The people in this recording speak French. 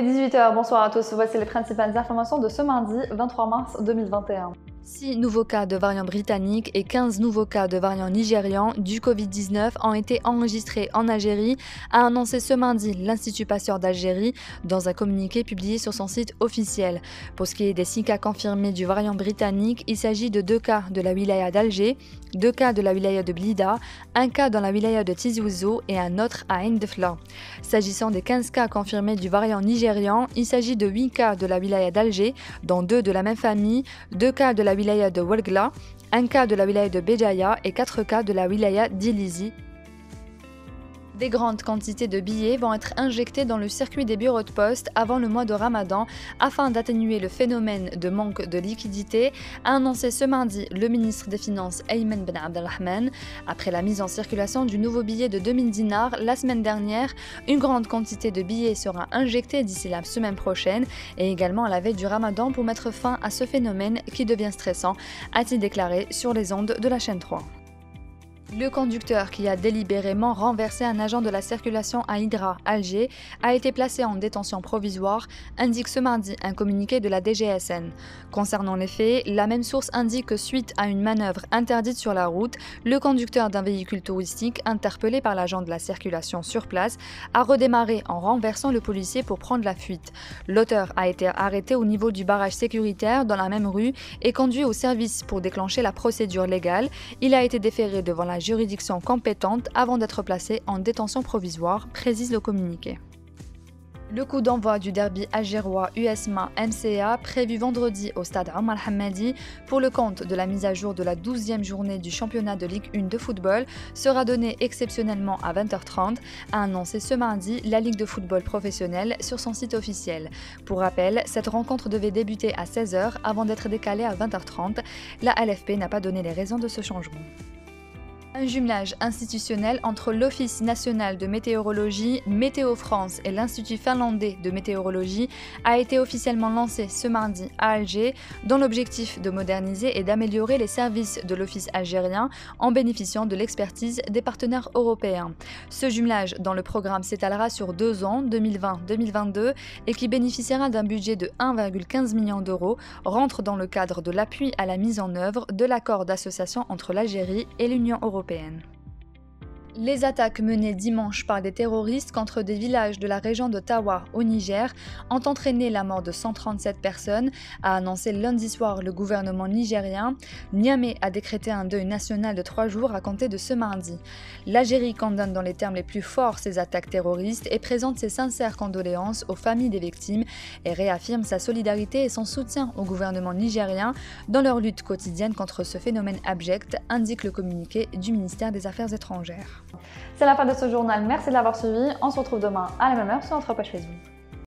Il est 18 h, bonsoir à tous, voici les principales informations de ce mardi 23 mars 2021. 6 nouveaux cas de variant britannique et 15 nouveaux cas de variant nigérian du Covid-19 ont été enregistrés en Algérie, a annoncé ce mardi l'Institut Pasteur d'Algérie dans un communiqué publié sur son site officiel. Pour ce qui est des 6 cas confirmés du variant britannique, il s'agit de 2 cas de la wilaya d'Alger, 2 cas de la wilaya de Blida, 1 cas dans la wilaya de Tizi Ouzou et un autre à Ain Defla. S'agissant des 15 cas confirmés du variant nigérian, il s'agit de 8 cas de la wilaya d'Alger, dont 2 de la même famille, 2 cas de la wilaya de Ouelgla, 1 cas de la wilaya de Béjaïa et 4 cas de la wilaya d'Ilizi. Des grandes quantités de billets vont être injectés dans le circuit des bureaux de poste avant le mois de Ramadan afin d'atténuer le phénomène de manque de liquidité, a annoncé ce mardi le ministre des Finances Ayman Ben Abdelrahman. Après la mise en circulation du nouveau billet de 2000 dinars la semaine dernière, une grande quantité de billets sera injectée d'ici la semaine prochaine et également à la veille du Ramadan pour mettre fin à ce phénomène qui devient stressant, a-t-il déclaré sur les ondes de la chaîne 3. Le conducteur qui a délibérément renversé un agent de la circulation à Hydra, Alger, a été placé en détention provisoire, indique ce mardi un communiqué de la DGSN. Concernant les faits, la même source indique que suite à une manœuvre interdite sur la route, le conducteur d'un véhicule touristique, interpellé par l'agent de la circulation sur place, a redémarré en renversant le policier pour prendre la fuite. L'auteur a été arrêté au niveau du barrage sécuritaire dans la même rue et conduit au service pour déclencher la procédure légale. Il a été déféré devant la juridiction compétente avant d'être placé en détention provisoire, précise le communiqué. Le coup d'envoi du derby algérois USMA-MCA prévu vendredi au stade Omar Hamadi pour le compte de la mise à jour de la 12e journée du championnat de Ligue 1 de football sera donné exceptionnellement à 20h30, a annoncé ce mardi la Ligue de football professionnel sur son site officiel. Pour rappel, cette rencontre devait débuter à 16h avant d'être décalée à 20h30. La LFP n'a pas donné les raisons de ce changement. Un jumelage institutionnel entre l'Office national de météorologie, Météo France et l'Institut finlandais de météorologie a été officiellement lancé ce mardi à Alger, dont l'objectif de moderniser et d'améliorer les services de l'Office algérien en bénéficiant de l'expertise des partenaires européens. Ce jumelage dans le programme s'étalera sur 2 ans, 2020-2022, et qui bénéficiera d'un budget de 1,15 million d'euros, rentre dans le cadre de l'appui à la mise en œuvre de l'accord d'association entre l'Algérie et l'Union européenne. Les attaques menées dimanche par des terroristes contre des villages de la région de Tawa au Niger ont entraîné la mort de 137 personnes, a annoncé lundi soir le gouvernement nigérien. Niamey a décrété un deuil national de 3 jours à compter de ce mardi. L'Algérie condamne dans les termes les plus forts ces attaques terroristes et présente ses sincères condoléances aux familles des victimes et réaffirme sa solidarité et son soutien au gouvernement nigérien dans leur lutte quotidienne contre ce phénomène abject, indique le communiqué du ministère des Affaires étrangères. C'est la fin de ce journal, merci de l'avoir suivi, on se retrouve demain à la même heure sur notre page Facebook.